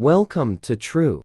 Welcome to True.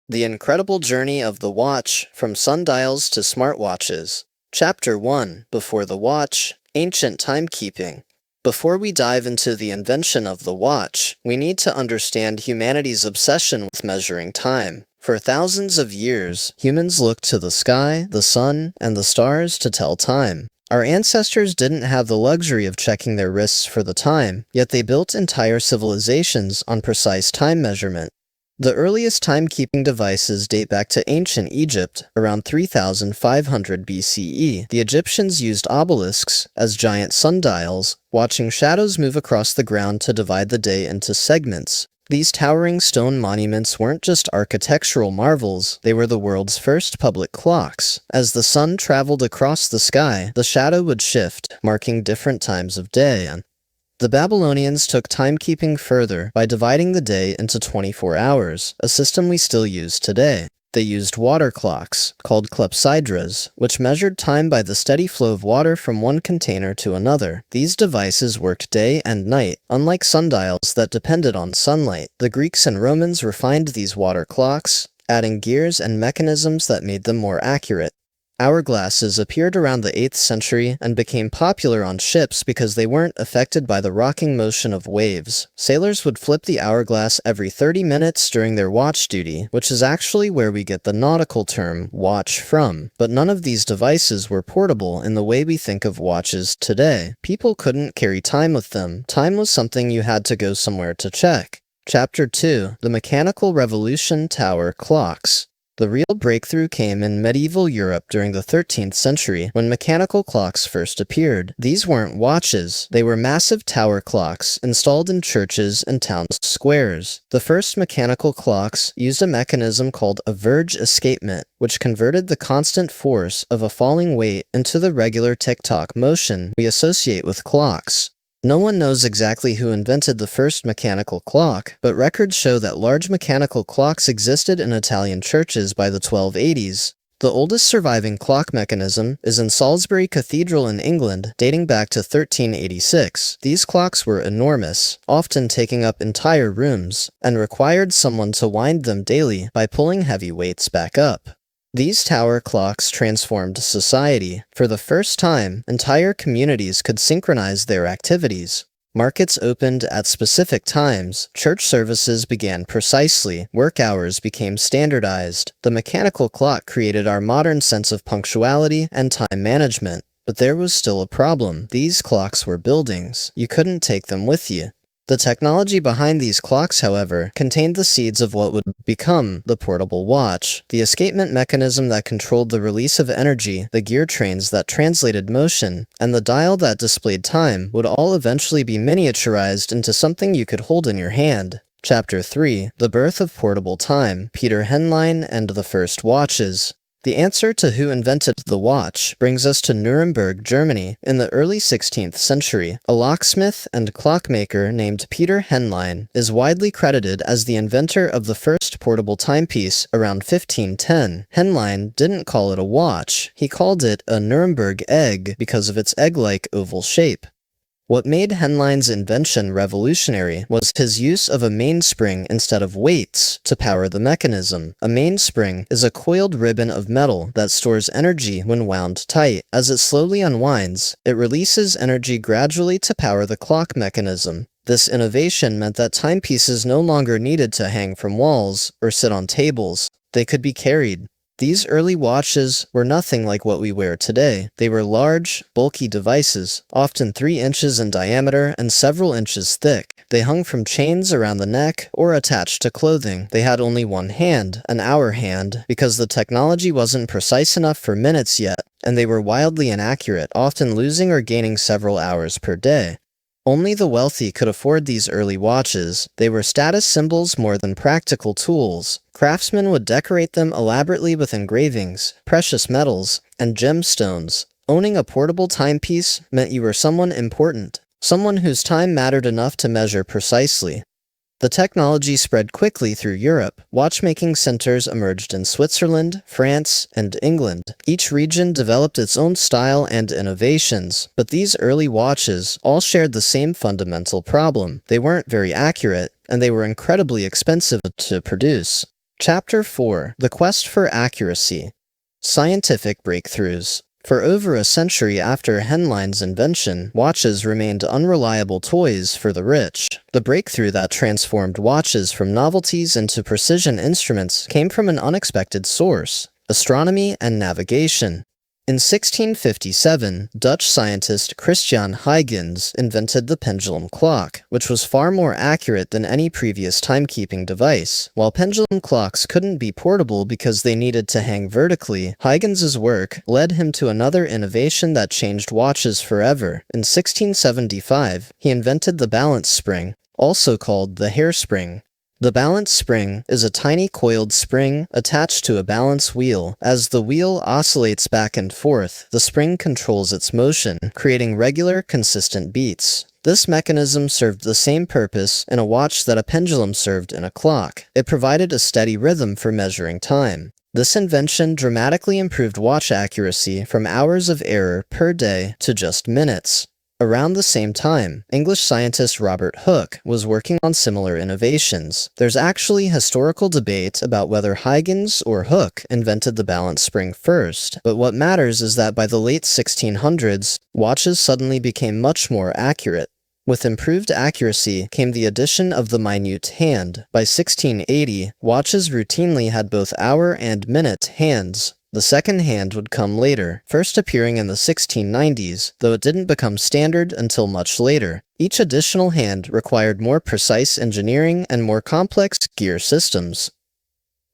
The Incredible Journey of the Watch, from Sundials to Smartwatches. Chapter 1, Before the Watch, Ancient Timekeeping. Before we dive into the invention of the watch, we need to understand humanity's obsession with measuring time. For thousands of years, humans looked to the sky, the sun, and the stars to tell time. Our ancestors didn't have the luxury of checking their wrists for the time, yet they built entire civilizations on precise time measurement. The earliest timekeeping devices date back to ancient Egypt, around 3500 BCE. The Egyptians used obelisks as giant sundials, watching shadows move across the ground to divide the day into segments. These towering stone monuments weren't just architectural marvels, they were the world's first public clocks. As the sun traveled across the sky, the shadow would shift, marking different times of day. The Babylonians took timekeeping further by dividing the day into 24 hours, a system we still use today. They used water clocks, called clepsydras, which measured time by the steady flow of water from one container to another. These devices worked day and night, unlike sundials that depended on sunlight. The Greeks and Romans refined these water clocks, adding gears and mechanisms that made them more accurate. Hourglasses appeared around the 8th century and became popular on ships because they weren't affected by the rocking motion of waves. Sailors would flip the hourglass every 30 minutes during their watch duty, which is actually where we get the nautical term watch from. But none of these devices were portable in the way we think of watches today. People couldn't carry time with them. Time was something you had to go somewhere to check. Chapter 2, The Mechanical Revolution Tower Clocks. The real breakthrough came in medieval Europe during the 13th century, when mechanical clocks first appeared. These weren't watches, they were massive tower clocks installed in churches and town squares. The first mechanical clocks used a mechanism called a verge escapement, which converted the constant force of a falling weight into the regular tick-tock motion we associate with clocks. No one knows exactly who invented the first mechanical clock, but records show that large mechanical clocks existed in Italian churches by the 1280s. The oldest surviving clock mechanism is in Salisbury Cathedral in England, dating back to 1386. These clocks were enormous, often taking up entire rooms, and required someone to wind them daily by pulling heavy weights back up. These tower clocks transformed society. For the first time, entire communities could synchronize their activities. Markets opened at specific times, church services began precisely, work hours became standardized. The mechanical clock created our modern sense of punctuality and time management. But there was still a problem. These clocks were buildings. You couldn't take them with you. The technology behind these clocks, however, contained the seeds of what would become the portable watch. The escapement mechanism that controlled the release of energy, the gear trains that translated motion, and the dial that displayed time would all eventually be miniaturized into something you could hold in your hand. Chapter 3, The Birth of Portable Time, Peter Henlein and the First Watches. The answer to who invented the watch brings us to Nuremberg, Germany, in the early 16th century. A locksmith and clockmaker named Peter Henlein is widely credited as the inventor of the first portable timepiece around 1510. Henlein didn't call it a watch, he called it a Nuremberg egg because of its egg-like oval shape. What made Henlein's invention revolutionary was his use of a mainspring instead of weights to power the mechanism. A mainspring is a coiled ribbon of metal that stores energy when wound tight. As it slowly unwinds, it releases energy gradually to power the clock mechanism. This innovation meant that timepieces no longer needed to hang from walls or sit on tables. They could be carried. These early watches were nothing like what we wear today. They were large, bulky devices, often 3 inches in diameter and several inches thick. They hung from chains around the neck or attached to clothing. They had only one hand, an hour hand, because the technology wasn't precise enough for minutes yet, and they were wildly inaccurate, often losing or gaining several hours per day. Only the wealthy could afford these early watches. They were status symbols more than practical tools. Craftsmen would decorate them elaborately with engravings, precious metals, and gemstones. Owning a portable timepiece meant you were someone important, someone whose time mattered enough to measure precisely. The technology spread quickly through Europe. Watchmaking centers emerged in Switzerland, France, and England. Each region developed its own style and innovations, but these early watches all shared the same fundamental problem. They weren't very accurate, and they were incredibly expensive to produce. Chapter 4: The Quest for Accuracy. Scientific breakthroughs. For over a century after Henlein's invention, watches remained unreliable toys for the rich. The breakthrough that transformed watches from novelties into precision instruments came from an unexpected source: astronomy and navigation. In 1657, Dutch scientist Christian Huygens invented the pendulum clock, which was far more accurate than any previous timekeeping device. While pendulum clocks couldn't be portable because they needed to hang vertically, Huygens's work led him to another innovation that changed watches forever. In 1675, he invented the balance spring, also called the hairspring. The balance spring is a tiny coiled spring attached to a balance wheel. As the wheel oscillates back and forth, the spring controls its motion, creating regular, consistent beats. This mechanism served the same purpose in a watch that a pendulum served in a clock. It provided a steady rhythm for measuring time. This invention dramatically improved watch accuracy from hours of error per day to just minutes. Around the same time, English scientist Robert Hooke was working on similar innovations. There's actually historical debate about whether Huygens or Hooke invented the balance spring first, but what matters is that by the late 1600s, watches suddenly became much more accurate. With improved accuracy came the addition of the minute hand. By 1680, watches routinely had both hour and minute hands. The second hand would come later, first appearing in the 1690s, though it didn't become standard until much later. Each additional hand required more precise engineering and more complex gear systems.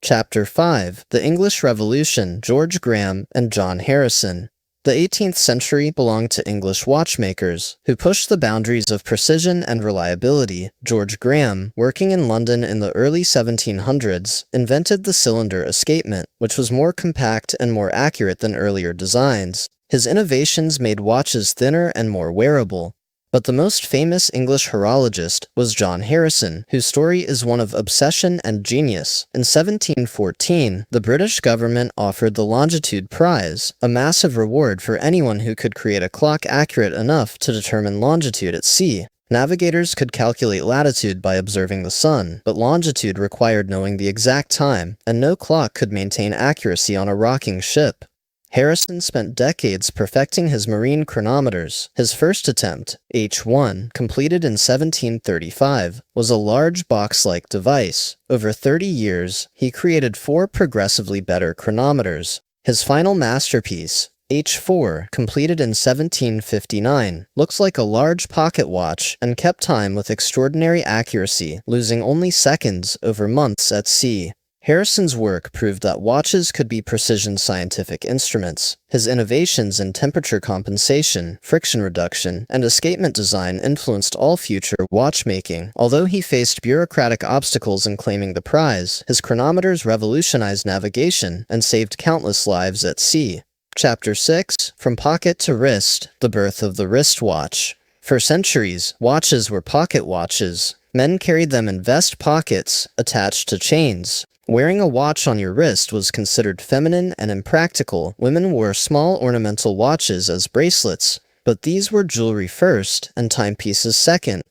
Chapter 5: The English Revolution, George Graham and John Harrison. The 18th century belonged to English watchmakers, who pushed the boundaries of precision and reliability. George Graham, working in London in the early 1700s, invented the cylinder escapement, which was more compact and more accurate than earlier designs. His innovations made watches thinner and more wearable. But the most famous English horologist was John Harrison, whose story is one of obsession and genius. In 1714, the British government offered the Longitude Prize, a massive reward for anyone who could create a clock accurate enough to determine longitude at sea. Navigators could calculate latitude by observing the sun, but longitude required knowing the exact time, and no clock could maintain accuracy on a rocking ship. Harrison spent decades perfecting his marine chronometers. His first attempt, H1, completed in 1735, was a large box-like device. Over 30 years, he created 4 progressively better chronometers. His final masterpiece, H4, completed in 1759, looks like a large pocket watch and kept time with extraordinary accuracy, losing only seconds over months at sea. Harrison's work proved that watches could be precision scientific instruments. His innovations in temperature compensation, friction reduction, and escapement design influenced all future watchmaking. Although he faced bureaucratic obstacles in claiming the prize, his chronometers revolutionized navigation and saved countless lives at sea. Chapter 6: From Pocket to Wrist, the Birth of the Wristwatch. For centuries, watches were pocket watches. Men carried them in vest pockets attached to chains. Wearing a watch on your wrist was considered feminine and impractical. Women wore small ornamental watches as bracelets, but these were jewelry first and timepieces second.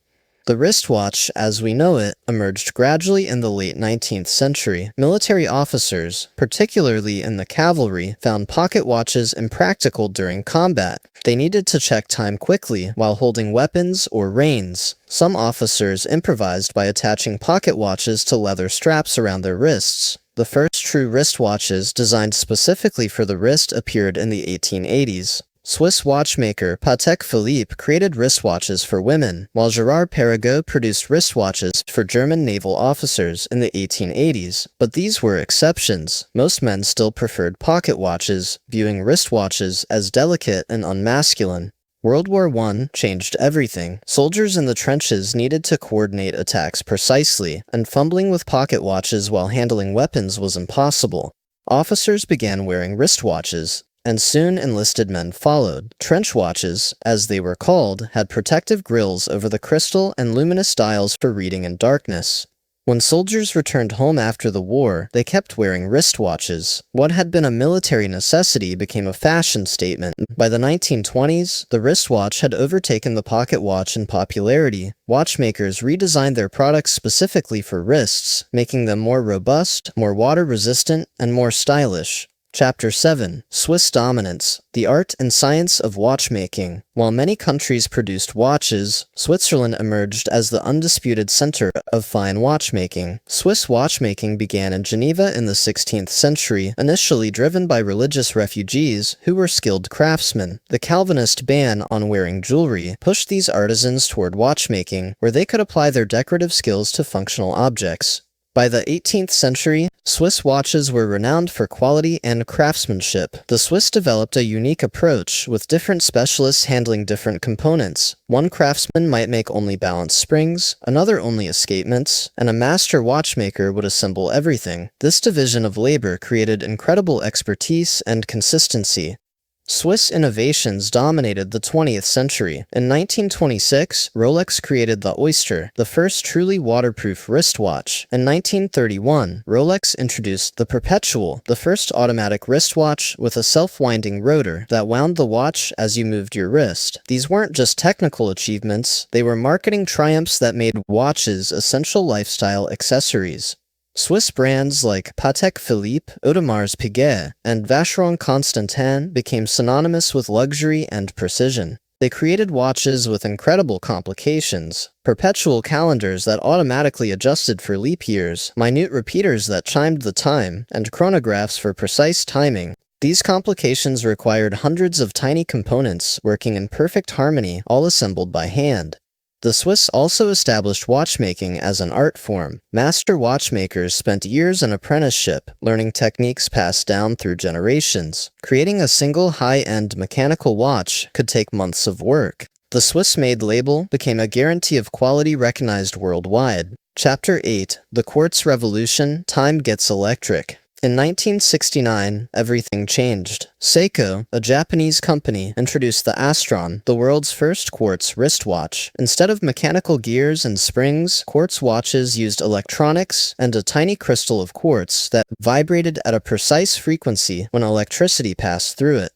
The wristwatch, as we know it, emerged gradually in the late 19th century. Military officers, particularly in the cavalry, found pocket watches impractical during combat. They needed to check time quickly while holding weapons or reins. Some officers improvised by attaching pocket watches to leather straps around their wrists. The first true wristwatches designed specifically for the wrist appeared in the 1880s. Swiss watchmaker Patek Philippe created wristwatches for women, while Gérard Perregaux produced wristwatches for German naval officers in the 1880s. But these were exceptions. Most men still preferred pocket watches, viewing wristwatches as delicate and unmasculine. World War I changed everything. Soldiers in the trenches needed to coordinate attacks precisely, and fumbling with pocket watches while handling weapons was impossible. Officers began wearing wristwatches, and soon enlisted men followed. Trench watches, as they were called, had protective grills over the crystal and luminous dials for reading in darkness. When soldiers returned home after the war, they kept wearing wristwatches. What had been a military necessity became a fashion statement. By the 1920s, the wristwatch had overtaken the pocket watch in popularity. Watchmakers redesigned their products specifically for wrists, making them more robust, more water-resistant, and more stylish. Chapter 7. Swiss Dominance, the Art and Science of Watchmaking. While many countries produced watches, Switzerland emerged as the undisputed center of fine watchmaking. Swiss watchmaking began in Geneva in the 16th century, initially driven by religious refugees who were skilled craftsmen. The Calvinist ban on wearing jewelry pushed these artisans toward watchmaking, where they could apply their decorative skills to functional objects. By the 18th century, Swiss watches were renowned for quality and craftsmanship. The Swiss developed a unique approach, with different specialists handling different components. One craftsman might make only balanced springs, another only escapements, and a master watchmaker would assemble everything. This division of labor created incredible expertise and consistency. Swiss innovations dominated the 20th century. In 1926, Rolex created the Oyster, the first truly waterproof wristwatch. In 1931, Rolex introduced the Perpetual, the first automatic wristwatch with a self-winding rotor that wound the watch as you moved your wrist. These weren't just technical achievements, they were marketing triumphs that made watches essential lifestyle accessories. Swiss brands like Patek Philippe, Audemars Piguet, and Vacheron Constantin became synonymous with luxury and precision. They created watches with incredible complications, perpetual calendars that automatically adjusted for leap years, minute repeaters that chimed the time, and chronographs for precise timing. These complications required hundreds of tiny components working in perfect harmony, all assembled by hand. The Swiss also established watchmaking as an art form. Master watchmakers spent years in apprenticeship, learning techniques passed down through generations. Creating a single high-end mechanical watch could take months of work. The Swiss-made label became a guarantee of quality recognized worldwide. Chapter 8. The Quartz Revolution, Time Gets Electric. In 1969, everything changed. Seiko, a Japanese company, introduced the Astron, the world's first quartz wristwatch. Instead of mechanical gears and springs, quartz watches used electronics and a tiny crystal of quartz that vibrated at a precise frequency when electricity passed through it.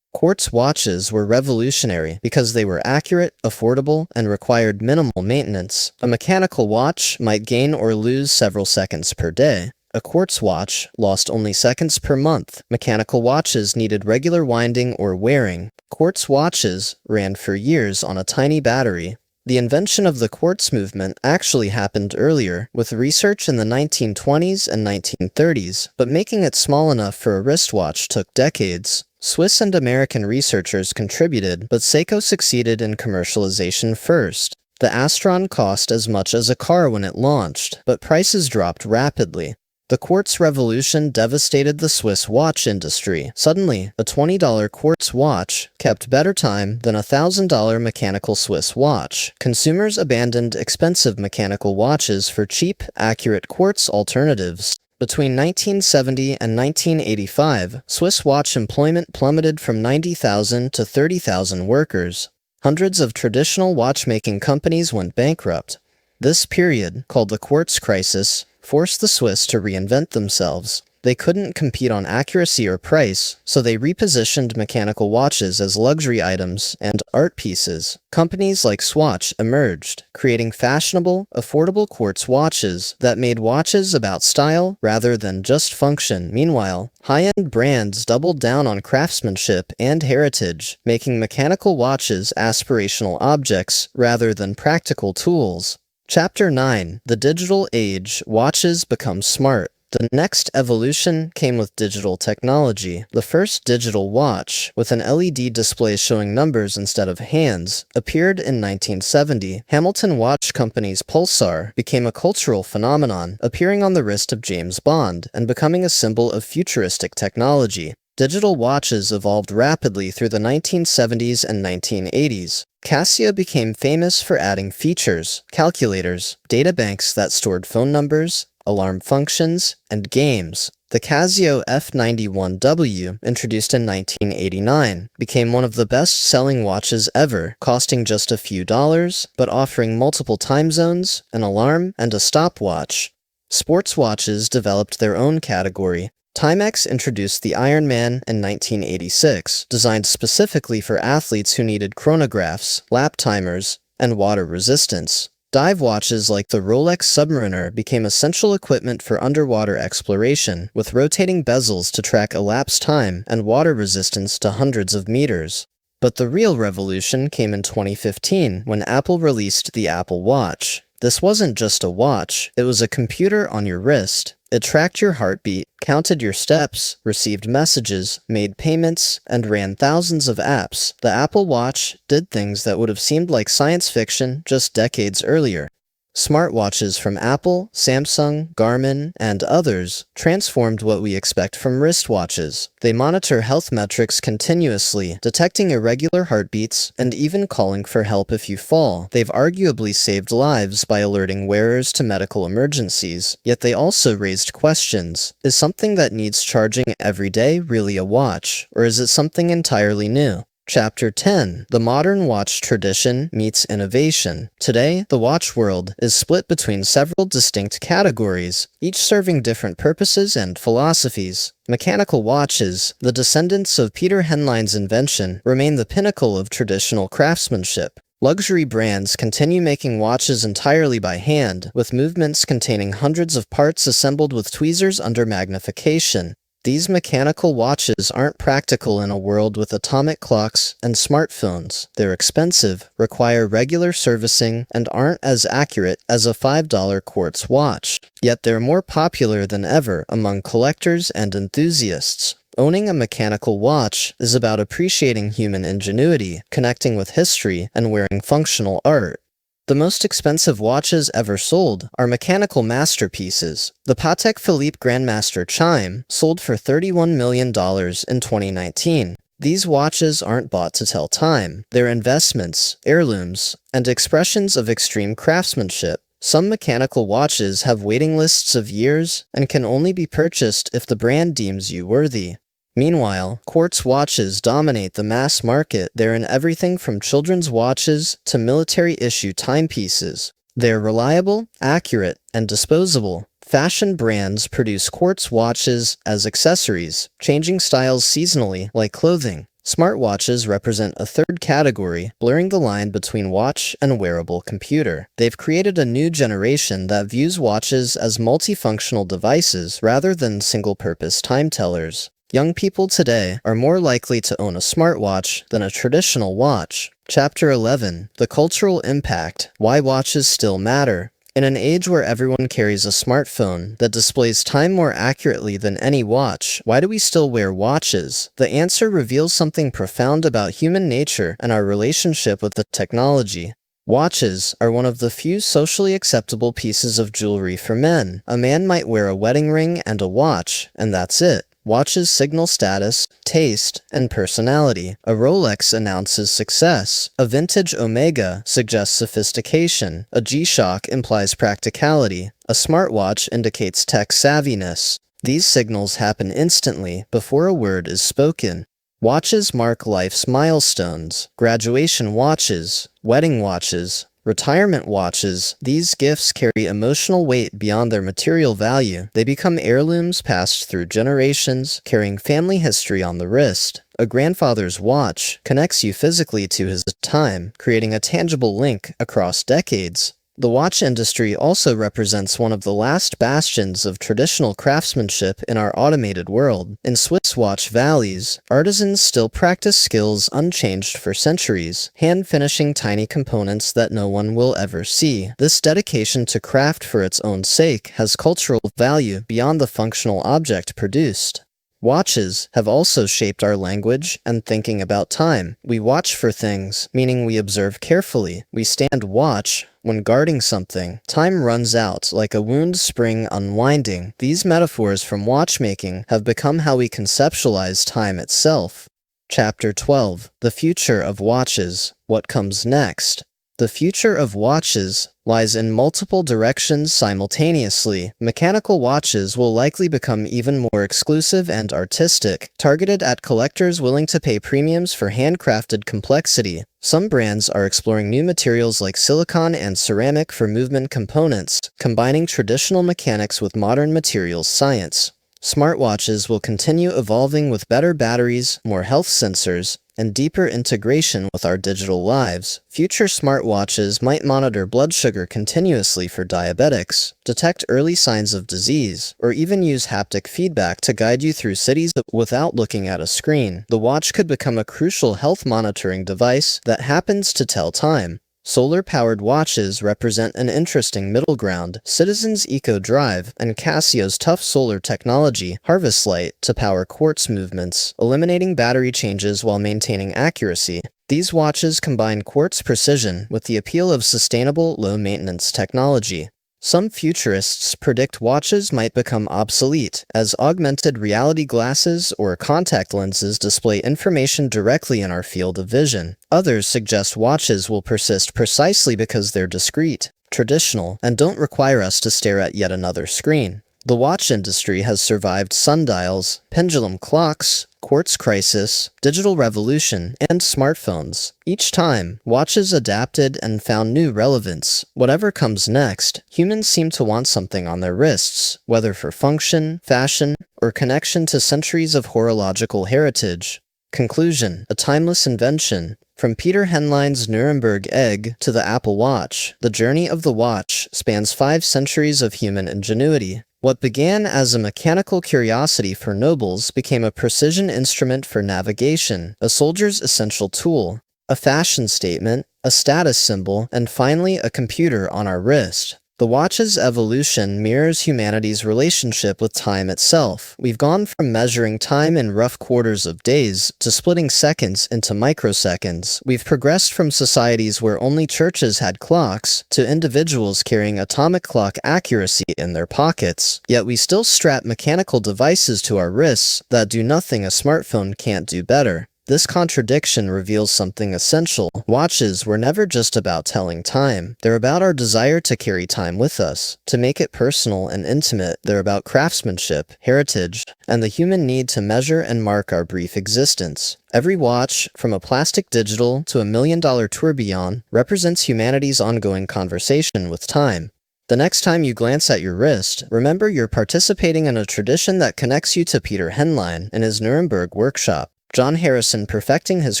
Quartz watches were revolutionary because they were accurate, affordable, and required minimal maintenance. A mechanical watch might gain or lose several seconds per day. A quartz watch lost only seconds per month. Mechanical watches needed regular winding or wearing. Quartz watches ran for years on a tiny battery. The invention of the quartz movement actually happened earlier, with research in the 1920s and 1930s, but making it small enough for a wristwatch took decades. Swiss and American researchers contributed, but Seiko succeeded in commercialization first. The Astron cost as much as a car when it launched, but prices dropped rapidly. The quartz revolution devastated the Swiss watch industry. Suddenly, a $20 quartz watch kept better time than a $1,000 mechanical Swiss watch. Consumers abandoned expensive mechanical watches for cheap, accurate quartz alternatives. Between 1970 and 1985, Swiss watch employment plummeted from 90,000 to 30,000 workers. Hundreds of traditional watchmaking companies went bankrupt. This period, called the Quartz Crisis, forced the Swiss to reinvent themselves. They couldn't compete on accuracy or price, so they repositioned mechanical watches as luxury items and art pieces. Companies like Swatch emerged, creating fashionable, affordable quartz watches that made watches about style rather than just function. Meanwhile, high-end brands doubled down on craftsmanship and heritage, making mechanical watches aspirational objects rather than practical tools. Chapter 9. The Digital Age. Watches Become Smart. The next evolution came with digital technology. The first digital watch, with an LED display showing numbers instead of hands, appeared in 1970. Hamilton Watch Company's Pulsar became a cultural phenomenon, appearing on the wrist of James Bond and becoming a symbol of futuristic technology. Digital watches evolved rapidly through the 1970s and 1980s. Casio became famous for adding features, calculators, databanks that stored phone numbers, alarm functions, and games. The Casio F91W, introduced in 1989, became one of the best-selling watches ever, costing just a few dollars, but offering multiple time zones, an alarm, and a stopwatch. Sports watches developed their own category. Timex introduced the Ironman in 1986, designed specifically for athletes who needed chronographs, lap timers, and water resistance. Dive watches like the Rolex Submariner became essential equipment for underwater exploration, with rotating bezels to track elapsed time and water resistance to hundreds of meters. But the real revolution came in 2015 when Apple released the Apple Watch. This wasn't just a watch, it was a computer on your wrist. It tracked your heartbeat, counted your steps, received messages, made payments, and ran thousands of apps. The Apple Watch did things that would have seemed like science fiction just decades earlier. Smartwatches from Apple, Samsung, Garmin, and others transformed what we expect from wristwatches. They monitor health metrics continuously, detecting irregular heartbeats, and even calling for help if you fall. They've arguably saved lives by alerting wearers to medical emergencies, yet they also raised questions. Is something that needs charging every day really a watch, or is it something entirely new? Chapter 10. The Modern Watch Tradition Meets Innovation. Today, the watch world is split between several distinct categories, each serving different purposes and philosophies. Mechanical watches, the descendants of Peter Henlein's invention, remain the pinnacle of traditional craftsmanship. Luxury brands continue making watches entirely by hand, with movements containing hundreds of parts assembled with tweezers under magnification. These mechanical watches aren't practical in a world with atomic clocks and smartphones. They're expensive, require regular servicing, and aren't as accurate as a $5 quartz watch. Yet they're more popular than ever among collectors and enthusiasts. Owning a mechanical watch is about appreciating human ingenuity, connecting with history, and wearing functional art. The most expensive watches ever sold are mechanical masterpieces. The Patek Philippe Grandmaster Chime sold for $31 million in 2019. These watches aren't bought to tell time. They're investments, heirlooms, and expressions of extreme craftsmanship. Some mechanical watches have waiting lists of years and can only be purchased if the brand deems you worthy. Meanwhile, quartz watches dominate the mass market. They're in everything from children's watches to military-issue timepieces. They're reliable, accurate, and disposable. Fashion brands produce quartz watches as accessories, changing styles seasonally like clothing. Smartwatches represent a third category, blurring the line between watch and wearable computer. They've created a new generation that views watches as multifunctional devices rather than single-purpose time tellers. Young people today are more likely to own a smartwatch than a traditional watch. Chapter 11. The Cultural Impact. Why Watches Still Matter. In an age where everyone carries a smartphone that displays time more accurately than any watch, why do we still wear watches? The answer reveals something profound about human nature and our relationship with the technology. Watches are one of the few socially acceptable pieces of jewelry for men. A man might wear a wedding ring and a watch, and that's it. Watches signal status, taste, and personality. A Rolex announces success. A vintage Omega suggests sophistication. A G-Shock implies practicality. A smartwatch indicates tech savviness. These signals happen instantly before a word is spoken. Watches mark life's milestones. Graduation watches, wedding watches, retirement watches. These gifts carry emotional weight beyond their material value. They become heirlooms passed through generations, carrying family history on the wrist. A grandfather's watch connects you physically to his time, creating a tangible link across decades. The watch industry also represents one of the last bastions of traditional craftsmanship in our automated world. In Swiss watch valleys, artisans still practice skills unchanged for centuries, hand-finishing tiny components that no one will ever see. This dedication to craft for its own sake has cultural value beyond the functional object produced. Watches have also shaped our language and thinking about time. We watch for things, meaning we observe carefully. We stand watch when guarding something. Time runs out like a wound spring unwinding. These metaphors from watchmaking have become how we conceptualize time itself. Chapter 12. The Future of Watches. What comes next? The future of watches lies in multiple directions simultaneously. Mechanical watches will likely become even more exclusive and artistic, targeted at collectors willing to pay premiums for handcrafted complexity. Some brands are exploring new materials like silicon and ceramic for movement components, combining traditional mechanics with modern materials science. Smartwatches will continue evolving with better batteries, more health sensors, and deeper integration with our digital lives. Future smartwatches might monitor blood sugar continuously for diabetics, detect early signs of disease, or even use haptic feedback to guide you through cities without looking at a screen. The watch could become a crucial health monitoring device that happens to tell time. Solar-powered watches represent an interesting middle ground. Citizen's Eco Drive and Casio's tough solar technology harvest light to power quartz movements, eliminating battery changes while maintaining accuracy. These watches combine quartz precision with the appeal of sustainable, low-maintenance technology. Some futurists predict watches might become obsolete, as augmented reality glasses or contact lenses display information directly in our field of vision. Others suggest watches will persist precisely because they're discreet, traditional, and don't require us to stare at yet another screen. The watch industry has survived sundials, pendulum clocks, quartz crisis, digital revolution, and smartphones. Each time, watches adapted and found new relevance. Whatever comes next, humans seem to want something on their wrists, whether for function, fashion, or connection to centuries of horological heritage. Conclusion: a timeless invention. From PeterHenlein's Nuremberg egg to the Apple Watch, the journey of the watch spans 5 centuries of human ingenuity. What began as a mechanical curiosity for nobles became a precision instrument for navigation, a soldier's essential tool, a fashion statement, a status symbol, and finally a computer on our wrist. The watch's evolution mirrors humanity's relationship with time itself. We've gone from measuring time in rough quarters of days to splitting seconds into microseconds. We've progressed from societies where only churches had clocks to individuals carrying atomic clock accuracy in their pockets. Yet we still strap mechanical devices to our wrists that do nothing a smartphone can't do better. This contradiction reveals something essential. Watches were never just about telling time. They're about our desire to carry time with us. To make it personal and intimate, they're about craftsmanship, heritage, and the human need to measure and mark our brief existence. Every watch, from a plastic digital to a $1 million tourbillon, represents humanity's ongoing conversation with time. The next time you glance at your wrist, remember you're participating in a tradition that connects you to Peter Henlein in his Nuremberg workshop, John Harrison perfecting his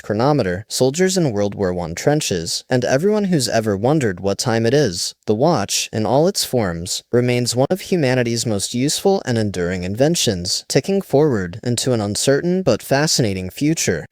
chronometer, soldiers in World War I trenches, and everyone who's ever wondered what time it is. The watch, in all its forms, remains one of humanity's most useful and enduring inventions, ticking forward into an uncertain but fascinating future.